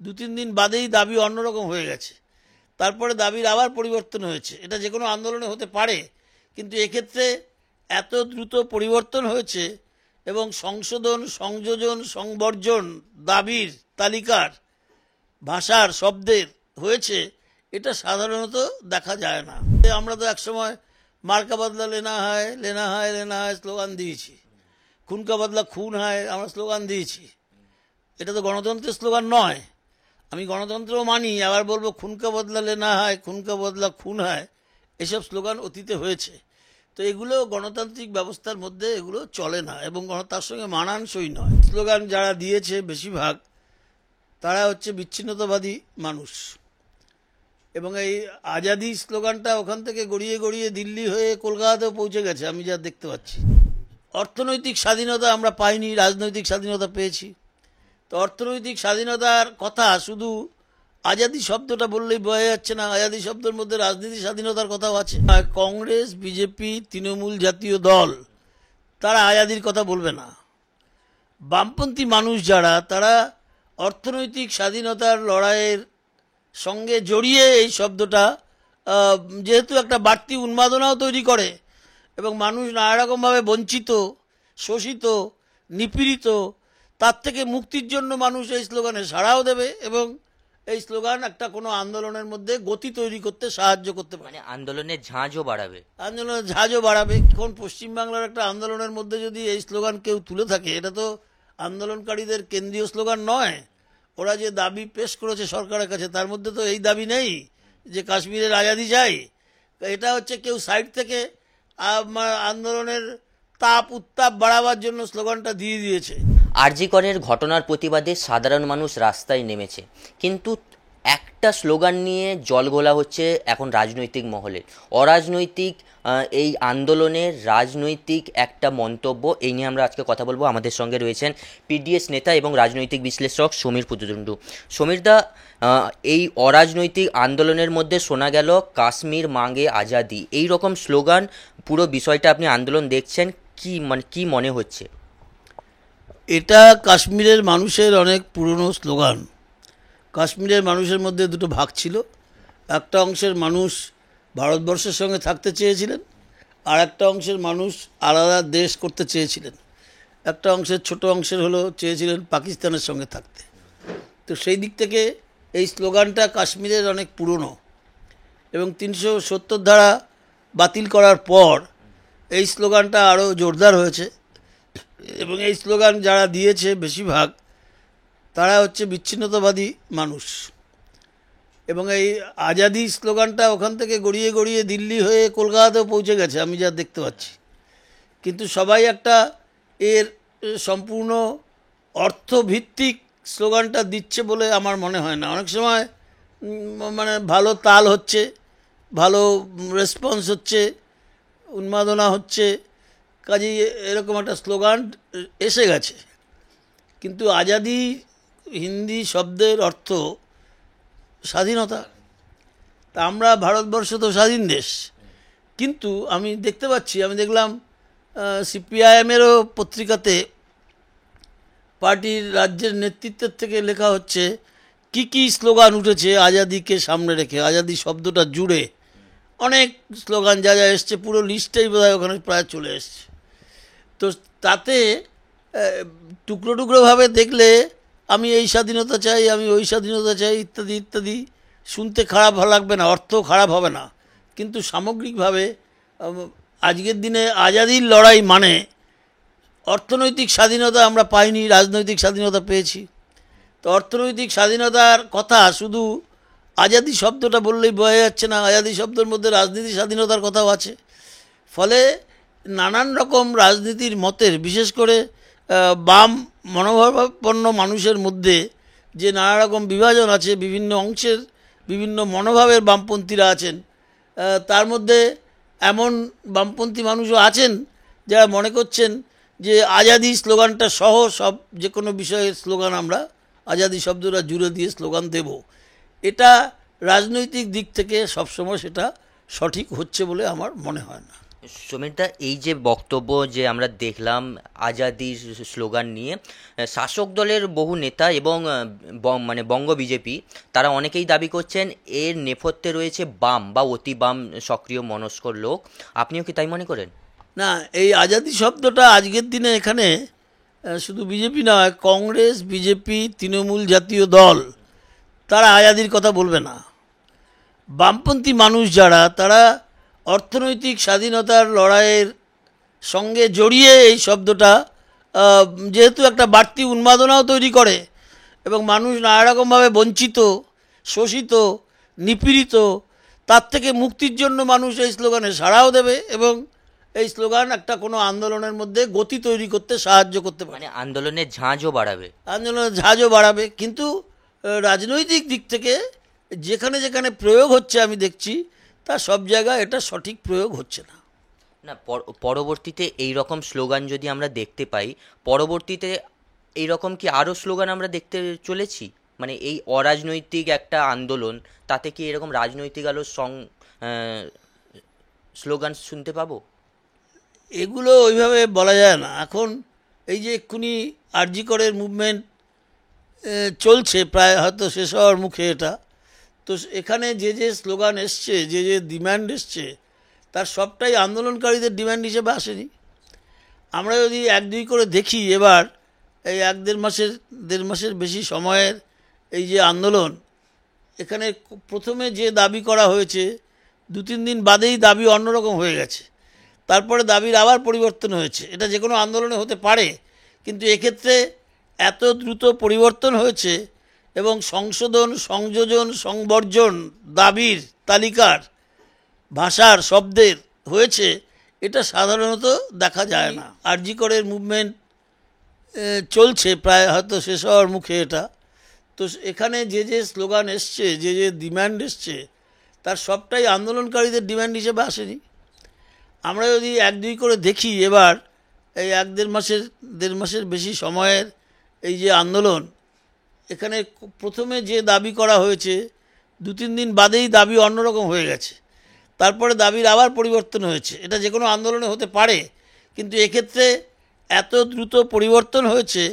2-3 দিন বাদেই দাবি অন্যরকম হয়ে গেছে, তারপরে দাবির আবার পরিবর্তন হয়েছে। এটা যে কোনো আন্দোলনে হতে পারে, কিন্তু এক্ষেত্রে এত দ্রুত পরিবর্তন হয়েছে এবং সংশোধন, সংযোজন, সংবর্জন দাবির তালিকার ভাষার শব্দের হয়েছে, এটা সাধারণত দেখা যায় না। আমরা তো একসময় মার্কা বদলা লেনা হয়, লেনা হয়, লেনা হয় স্লোগান দিয়েছি, খুন কা বদলা খুন হয় আমরা স্লোগান দিয়েছি। এটা তো গণতন্ত্রের স্লোগান নয়। আমি গণতন্ত্রও মানি, আবার বলবো খুন কা বদলা লেনা হয়, খুন কা বদলা খুন হয়, এসব স্লোগান অতীতে হয়েছে। তো এগুলো গণতান্ত্রিক ব্যবস্থার মধ্যে এগুলো চলে না এবং তার সঙ্গে মানানসই নয়। স্লোগান যারা দিয়েছে বেশিরভাগ তারা হচ্ছে বিচ্ছিন্নতাবাদী মানুষ, এবং এই আজাদি স্লোগানটা ওখান থেকে গড়িয়ে গড়িয়ে দিল্লি হয়ে কলকাতাতেও পৌঁছে গেছে, আমি যা দেখতে পাচ্ছি। অর্থনৈতিক স্বাধীনতা আমরা পাইনি, রাজনৈতিক স্বাধীনতা পেয়েছি। তো অর্থনৈতিক স্বাধীনতার কথা শুধু আজাদি শব্দটা বললেই বোঝা যাচ্ছে না, আজাদি শব্দের মধ্যে রাজনীতি স্বাধীনতার কথাও আছে। কংগ্রেস, বিজেপি, তৃণমূল জাতীয় দল তারা আজাদির কথা বলবে না। বামপন্থী মানুষ যারা, তারা অর্থনৈতিক স্বাধীনতার লড়াইয়ের সঙ্গে জড়িয়ে এই শব্দটা যেহেতু একটা বাড়তি উন্মাদনাও তৈরি করে এবং মানুষ নানা রকমভাবে বঞ্চিত, শোষিত, নিপীড়িত, তার থেকে মুক্তির জন্য মানুষ এই স্লোগানে সাড়াও দেবে এবং এই স্লোগান একটা কোনো আন্দোলনের মধ্যে গতি তৈরি করতে সাহায্য করতে পারে, মানে আন্দোলনের ঝাঁজও বাড়াবে। আন্দোলনের ঝাঁজও বাড়াবে। এখন পশ্চিমবাংলার একটা আন্দোলনের মধ্যে যদি এই স্লোগান কেউ তুলে থাকে, এটা তো আন্দোলনকারীদের কেন্দ্রীয় স্লোগান নয়। ওরা যে দাবি পেশ করেছে সরকারের কাছে, তার মধ্যে তো এই দাবি নেই যে কাশ্মীরের আজাদি চাই। এটা হচ্ছে কেউ সাইড থেকে আন্দোলনের তাপ উত্তাপ বাড়াবার জন্য স্লোগানটা দিয়ে দিয়েছে। আরজি করের ঘটনার প্রতিবাদে সাধারণ মানুষ রাস্তায় নেমেছে, কিন্তু একটা স্লোগান নিয়ে জলঘোলা হচ্ছে এখন রাজনৈতিক মহলে। অরাজনৈতিক এই আন্দোলনের রাজনৈতিক একটা মন্তব্য, এই নিয়ে আমরা আজকে কথা বলবো। আমাদের সঙ্গে রয়েছেন পিডিএস নেতা এবং রাজনৈতিক বিশ্লেষক সমীর পুততুন্ডু। সমীরদা, এই অরাজনৈতিক আন্দোলনের মধ্যে শোনা গেল কাশ্মীর মাঙ্গে আজাদি, এই রকম স্লোগান। পুরো বিষয়টা আপনি আন্দোলন দেখছেন, কি মনে হচ্ছে? এটা কাশ্মীরের মানুষের অনেক পুরনো স্লোগান। কাশ্মীরের মানুষের মধ্যে দুটো ভাগ ছিল। একটা অংশের মানুষ ভারতবর্ষের সঙ্গে থাকতে চেয়েছিলেন, আর একটা অংশের মানুষ আলাদা দেশ করতে চেয়েছিলেন। একটা অংশের, ছোট অংশের হলো চেয়েছিলেন পাকিস্তানের সঙ্গে থাকতে। তো সেই দিক থেকে এই স্লোগানটা কাশ্মীরের অনেক পুরনো এবং 370 ধারা বাতিল করার পর এই স্লোগানটা আরও জোরদার হয়েছে এবং এই স্লোগান যারা দিয়েছে বেশিরভাগ তারা হচ্ছে বিচ্ছিন্নতাবাদী মানুষ, এবং এই আজাদি স্লোগানটা ওখান থেকে গড়িয়ে গড়িয়ে দিল্লি হয়ে কলকাতাতেও পৌঁছে গেছে, আমি যা দেখতে পাচ্ছি। কিন্তু সবাই একটা এর সম্পূর্ণ অর্থভিত্তিক স্লোগানটা দিচ্ছে বলে আমার মনে হয় না। অনেক সময় মানে ভালো তাল হচ্ছে, ভালো রেসপন্স হচ্ছে, উন্মাদনা হচ্ছে, কাজেই এরকম একটা স্লোগান এসে গেছে। কিন্তু আজাদি হিন্দি শব্দের অর্থ স্বাধীনতা। তা আমরা ভারতবর্ষ তো স্বাধীন দেশ, কিন্তু আমি দেখতে পাচ্ছি, আমি দেখলাম সিপিআইএমেরও পত্রিকাতে পার্টির রাজ্যের নেতৃত্বের থেকে লেখা হচ্ছে কি স্লোগান উঠেছে আজাদিকে সামনে রেখে। আজাদি শব্দটা জুড়ে অনেক স্লোগান যা যা এসছে, পুরো লিস্টটাই বোধহয় ওখানে প্রায় চলে এসছে। তো তাতে টুকরো টুকরোভাবে দেখলে আমি এই স্বাধীনতা চাই, আমি ওই স্বাধীনতা চাই, ইত্যাদি ইত্যাদি শুনতে খারাপ লাগবে না, অর্থ খারাপ হবে না, কিন্তু সামগ্রিকভাবে আজকের দিনে আজাদির লড়াই মানে অর্থনৈতিক স্বাধীনতা আমরা পাইনি, রাজনৈতিক স্বাধীনতা পেয়েছি। তো অর্থনৈতিক স্বাধীনতার কথা শুধু আজাদি শব্দটা বললেই বোঝা যাচ্ছে না, আজাদি শব্দের মধ্যে রাজনীতি স্বাধীনতার কথাও আছে। ফলে নানান রকম রাজনীতির মতের, বিশেষ করে বাম মনোভাবাপন্ন মানুষের মধ্যে যে নানা রকম বিভাজন আছে, বিভিন্ন অংশের বিভিন্ন মনোভাবের বামপন্থীরা আছেন, তার মধ্যে এমন বামপন্থী মানুষও আছেন যারা মনে করছেন যে আজাদি স্লোগানটা সহ সব যে কোনো বিষয়ের স্লোগান আমরা আজাদি শব্দটা জুড়ে দিয়ে স্লোগান দেব। এটা রাজনৈতিক দিক থেকে সবসময় সেটা সঠিক হচ্ছে বলে আমার মনে হয় না। সমীরদা, এই যে বক্তব্য যে আমরা দেখলাম আজাদির স্লোগান নিয়ে, শাসক দলের বহু নেতা এবং মানে বঙ্গ বিজেপি, তারা অনেকেই দাবি করছেন এর নেপথ্যে রয়েছে বাম বা অতি বাম সক্রিয় মনস্কর লোক। আপনিও কি তাই মনে করেন? না, এই আজাদি শব্দটা আজকের দিনে এখানে শুধু বিজেপি নয়, কংগ্রেস, বিজেপি, তৃণমূল জাতীয় দল, তারা আজাদির কথা বলবে না। বামপন্থী মানুষ যারা, তারা অর্থনৈতিক স্বাধীনতার লড়াইয়ের সঙ্গে জড়িয়ে এই শব্দটা যেহেতু একটা বাড়তি উন্মাদনাও তৈরি করে এবং মানুষ নানা রকমভাবে বঞ্চিত, শোষিত, নিপীড়িত, তার থেকে মুক্তির জন্য মানুষ এই স্লোগানে সাড়াও দেবে এবং এই স্লোগান একটা কোনো আন্দোলনের মধ্যে গতি তৈরি করতে সাহায্য করতে পারে, মানে আন্দোলনের ঝাঁজও বাড়াবে। আন্দোলনের ঝাঁজও বাড়াবে। কিন্তু রাজনৈতিক দিক থেকে যেখানে যেখানে প্রয়োগ হচ্ছে আমি দেখছি, তা সব জায়গায় এটা সঠিক প্রয়োগ হচ্ছে না। না, পরবর্তীতে এই রকম স্লোগান যদি আমরা দেখতে পাই, পরবর্তীতে এই রকম কি আরও স্লোগান আমরা দেখতে চলেছি? মানে এই অরাজনৈতিক একটা আন্দোলন, তাতে কি এরকম রাজনৈতিক আলো স্লোগান শুনতে পাবো? এগুলো ওইভাবে বলা যায় না। এখন এই যে এক্ষুনি আরজি করের মুভমেন্ট চলছে, প্রায় হয়তো শেষ হওয়ার মুখে এটা, তো এখানে যে যে স্লোগান এসছে, যে যে ডিম্যান্ড এসছে, তার সবটাই আন্দোলনকারীদের ডিম্যান্ড হিসেবে আসেনি। আমরা যদি এক দুই করে দেখি, এবার এই দেড় মাসের বেশি সময়ের এই যে আন্দোলন, এখানে প্রথমে যে দাবি করা হয়েছে, দু তিন দিন বাদেই দাবি অন্যরকম হয়ে গেছে, তারপরে দাবির আবার পরিবর্তন হয়েছে। এটা যে কোনো আন্দোলনে হতে পারে, কিন্তু এক্ষেত্রে এত দ্রুত পরিবর্তন হয়েছে এবং সংশোধন, সংযোজন, সংবর্জন দাবির তালিকার, ভাষার, শব্দের হয়েছে, এটা সাধারণত দেখা যায় না। আরজি করের মুভমেন্ট চলছে, প্রায় হয়তো শেষ হওয়ার মুখে এটা, তো এখানে যে যে স্লোগান এসছে, যে যে ডিম্যান্ড এসছে, তার সবটাই আন্দোলনকারীদের ডিম্যান্ড হিসেবে আসেনি। আমরা যদি এক দুই করে দেখি, এবার এই দেড় মাসের বেশি সময়ের এই যে আন্দোলন, এখানে প্রথমে যে দাবি করা হয়েছে, দু তিন দিন বাদেই দাবি অন্যরকম হয়ে গেছে, তারপরে দাবির আবার পরিবর্তন হয়েছে। এটা যে কোনো আন্দোলনে হতে পারে, কিন্তু এক্ষেত্রে এত দ্রুত পরিবর্তন হয়েছে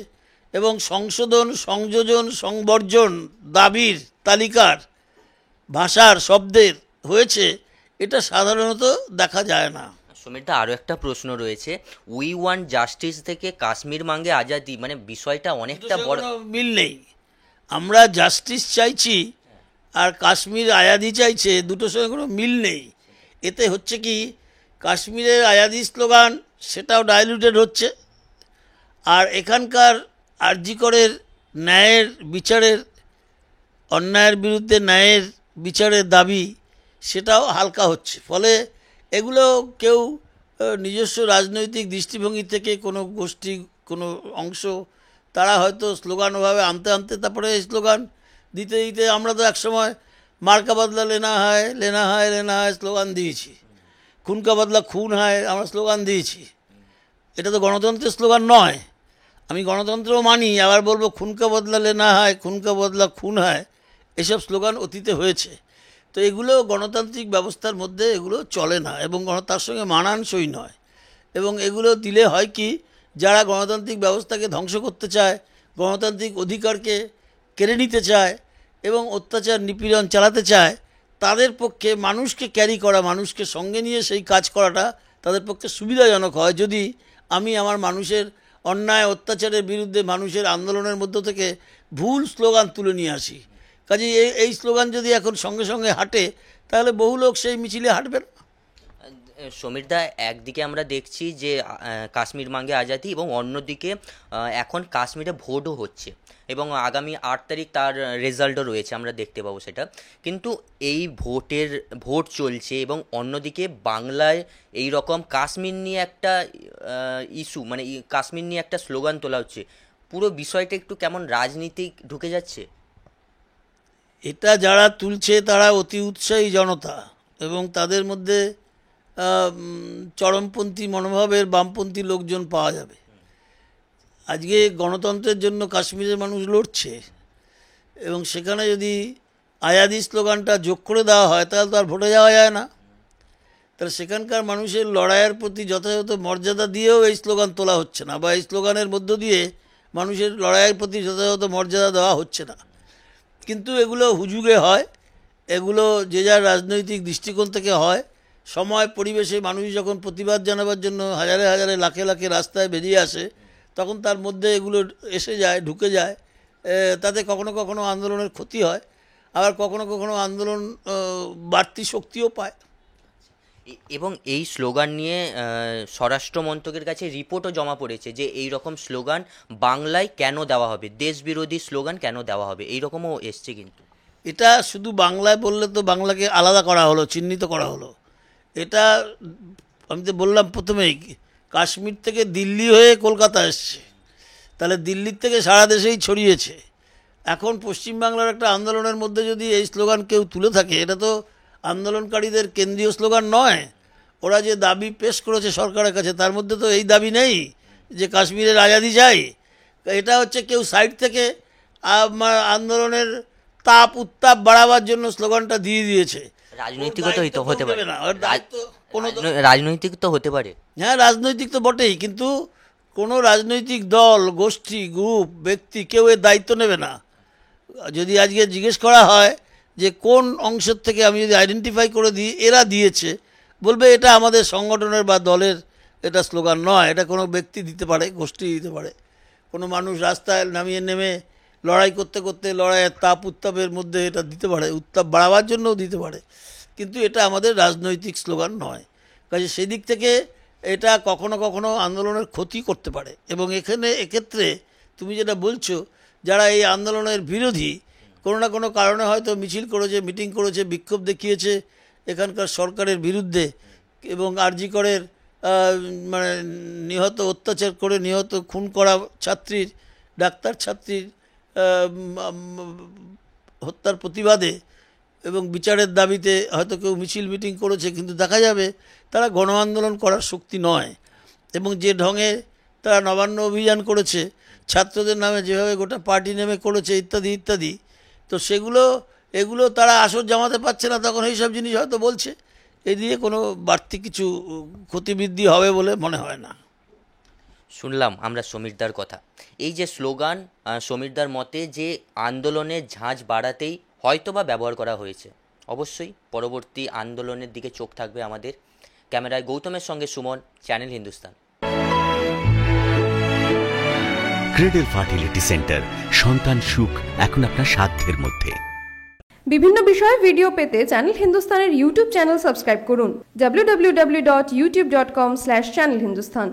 এবং সংশোধন, সংযোজন, সংবর্জন দাবির তালিকার, ভাষার, শব্দের হয়েছে, এটা সাধারণত দেখা যায় না। সমীরদা, আরও একটা প্রশ্ন রয়েছে। উই ওয়ান্ট জাস্টিস থেকে কাশ্মীর মাঙ্গে আজাদি, মানে বিষয়টা অনেকটা বড়। মিল নেই। আমরা জাস্টিস চাইছি আর কাশ্মীর আজাদি চাইছে, দুটোর সঙ্গে কোনো মিল নেই। এতে হচ্ছে কি, কাশ্মীরের আজাদি স্লোগান সেটাও ডাইলুটেড হচ্ছে, আর এখানকার আরজি করের ন্যায়ের বিচারের, অন্যায়ের বিরুদ্ধে ন্যায়ের বিচারের দাবি, সেটাও হালকা হচ্ছে। ফলে এগুলো কেউ নিজস্ব রাজনৈতিক দৃষ্টিভঙ্গি থেকে কোনো গোষ্ঠী, কোনো অংশ, তারা হয়তো স্লোগান ওভাবে আনতে আনতে তারপরে এই স্লোগান দিতে দিতে, আমরা তো একসময় মার্কা বদলা লেনা হয়, লেনা হয়, লেনা হয় স্লোগান দিয়েছি, খুন কা বদলা খুন হয় আমরা স্লোগান দিয়েছি। এটা তো গণতন্ত্রের স্লোগান নয়। আমি গণতন্ত্রও মানি, আবার বলবো খুন কা বদলা লেনা হয়, খুন কা বদলা খুন হয়, এসব স্লোগান অতীতে হয়েছে। তো এগুলো গণতান্ত্রিক ব্যবস্থার মধ্যে এগুলো চলে না এবং তার সঙ্গে মানানসই নয়। এবং এগুলো দিলে হয় কি, যারা গণতান্ত্রিক ব্যবস্থাকে ধ্বংস করতে চায়, গণতান্ত্রিক অধিকারকে কেড়ে নিতে চায় এবং অত্যাচার নিপীড়ন চালাতে চায়, তাদের পক্ষে মানুষকে ক্যারি করা, মানুষকে সঙ্গে নিয়ে সেই কাজ করাটা তাদের পক্ষে সুবিধাজনক হয়, যদি আমি আমার মানুষের অন্যায় অত্যাচারের বিরুদ্ধে মানুষের আন্দোলনের মধ্য থেকে ভুল স্লোগান তুলে নিয়ে আসি। কাজেই এই স্লোগান যদি এখন সঙ্গে সঙ্গে হাঁটে, তাহলে বহু লোক সেই মিছিলে হাঁটবে না। সমীরদা, একদিকে আমরা দেখছি যে কাশ্মীর মাঙ্গে আজাদি, এবং অন্যদিকে এখন কাশ্মীরে ভোটও হচ্ছে এবং আগামী 8 তারিখ তার রেজাল্টও রয়েছে, আমরা দেখতে পাবো সেটা। কিন্তু এই ভোট চলছে এবং অন্যদিকে বাংলায় এই রকম কাশ্মীর নিয়ে একটা ইস্যু, মানে কাশ্মীর নিয়ে একটা স্লোগান তোলা হচ্ছে। পুরো বিষয়টা একটু কেমন রাজনীতিক ঢুকে যাচ্ছে। এটা যারা তুলছে তারা অতি উৎসাহী জনতা এবং তাদের মধ্যে চরমপন্থী মনোভাবের বামপন্থী লোকজন পাওয়া যাবে। আজকে গণতন্ত্রের জন্য কাশ্মীরের মানুষ লড়ছে এবং সেখানে যদি আজাদি স্লোগানটা যোগ করে দেওয়া হয়, তাহলে তো আর ভোটে যাওয়া যায় না। তাহলে সেখানকার মানুষের লড়াইয়ের প্রতি যথাযথ মর্যাদা দিয়েও এই স্লোগান তোলা হচ্ছে না, বা এই স্লোগানের মধ্য দিয়ে মানুষের লড়াইয়ের প্রতি যথাযথ মর্যাদা দেওয়া হচ্ছে না। কিন্তু এগুলো হুজুগে হয়, এগুলো যে যার রাজনৈতিক দৃষ্টিকোণ থেকে হয়। সময় পরিবেশে মানুষ যখন প্রতিবাদ জানাবার জন্য হাজারে হাজারে লাখে লাখে রাস্তায় বেরিয়ে আসে, তখন তার মধ্যে এগুলো এসে যায়, ঢুকে যায়। তাতে কখনো কখনো আন্দোলনের ক্ষতি হয়, আবার কখনো কখনো আন্দোলন বাড়তি শক্তিও পায়। এবং এই স্লোগান নিয়ে স্বরাষ্ট্র মন্ত্রকের কাছে রিপোর্টও জমা পড়েছে যে এই রকম স্লোগান বাংলায় কেন দেওয়া হবে, দেশ বিরোধী স্লোগান কেন দেওয়া হবে, এই রকমও এসছে। কিন্তু এটা শুধু বাংলায় বললে তো বাংলাকে আলাদা করা হলো, চিহ্নিত করা হলো। এটা আমি তো বললাম প্রথমেই, কাশ্মীর থেকে দিল্লি হয়ে কলকাতা এসছে, তাহলে দিল্লির থেকে সারা দেশেই ছড়িয়েছে। এখন পশ্চিমবাংলার একটা আন্দোলনের মধ্যে যদি এই স্লোগান কেউ তুলে থাকে, এটা তো আন্দোলনকারীদের কেন্দ্রীয় স্লোগান নয়। ওরা যে দাবি পেশ করেছে সরকারের কাছে, তার মধ্যে তো এই দাবি নেই যে কাশ্মীরের আজাদি চাই। এটা হচ্ছে কেউ সাইড থেকে আন্দোলনের তাপ উত্তাপ বাড়াবার জন্য স্লোগানটা দিয়ে দিয়েছে। রাজনৈতিকও তো হতে পারে, কোনো রাজনৈতিক তো হতে পারে। হ্যাঁ, রাজনৈতিক তো বটেই, কিন্তু কোনো রাজনৈতিক দল, গোষ্ঠী, গ্রুপ, ব্যক্তি কেউ এর দায়িত্ব নেবে না। যদি আজকে জিজ্ঞেস করা হয় যে কোন অংশের থেকে, আমি যদি আইডেন্টিফাই করে দিই এরা দিয়েছে, বলবে এটা আমাদের সংগঠনের বা দলের এটা স্লোগান নয়, এটা কোনো ব্যক্তি দিতে পারে, গোষ্ঠী দিতে পারে, কোনো মানুষ রাস্তায় নামিয়ে নেমে লড়াই করতে করতে লড়াইয়ের তাপ উত্তাপের মধ্যে এটা দিতে পারে, উত্তাপ বাড়াবার জন্যও দিতে পারে, কিন্তু এটা আমাদের রাজনৈতিক স্লোগান নয়। কাজে সেই দিক থেকে এটা কখনো কখনো আন্দোলনের ক্ষতি করতে পারে। এবং এক্ষেত্রে তুমি যেটা বলছো, যারা এই আন্দোলনের বিরোধী, কোনো না কোনো কারণে হয়তো মিছিল করেছে, মিটিং করেছে, বিক্ষোভ দেখিয়েছে এখানকার সরকারের বিরুদ্ধে, এবং আরজি করের মানে নিহত, অত্যাচার করে নিহত, খুন করা ছাত্রীর, ডাক্তার ছাত্রীর হত্যার প্রতিবাদে এবং বিচারের দাবিতে হয়তো কেউ মিছিল মিটিং করেছে, কিন্তু দেখা যাবে তারা গণ আন্দোলন করার শক্তি নয়। এবং যে ঢঙে তারা নবান্ন অভিযান করেছে, ছাত্রদের নামে যেভাবে গোটা পার্টি নেমে করেছে, ইত্যাদি ইত্যাদি, তো এগুলো তারা আসর জামাতে পারছে না, তখন এইসব জিনিস হয়তো বলছে। এই দিয়ে কোনো বাড়তি কিছু ক্ষতিবৃদ্ধি হবে বলে মনে হয় না। শুনলাম আমরা সমীরদার কথা। এই যে স্লোগান, সমীরদার মতে যে আন্দোলনের ঝাঁজ বাড়াতেই হয়তোবা ব্যবহার করা হয়েছে। অবশ্যই পরবর্তী আন্দোলনের দিকে চোখ থাকবে আমাদের। ক্যামেরায় গৌতমের সঙ্গে Suman, channel Hindustan. Cradle fertility centre, সন্তান সুখ এখন আপনার সাধ্যের মধ্যে। বিভিন্ন বিষয়ে ভিডিও পেতে চ্যানেল হিন্দুস্তানের ইউটিউব চ্যানেল সাবস্ক্রাইব করুন www.youtube.com/channelhindustan।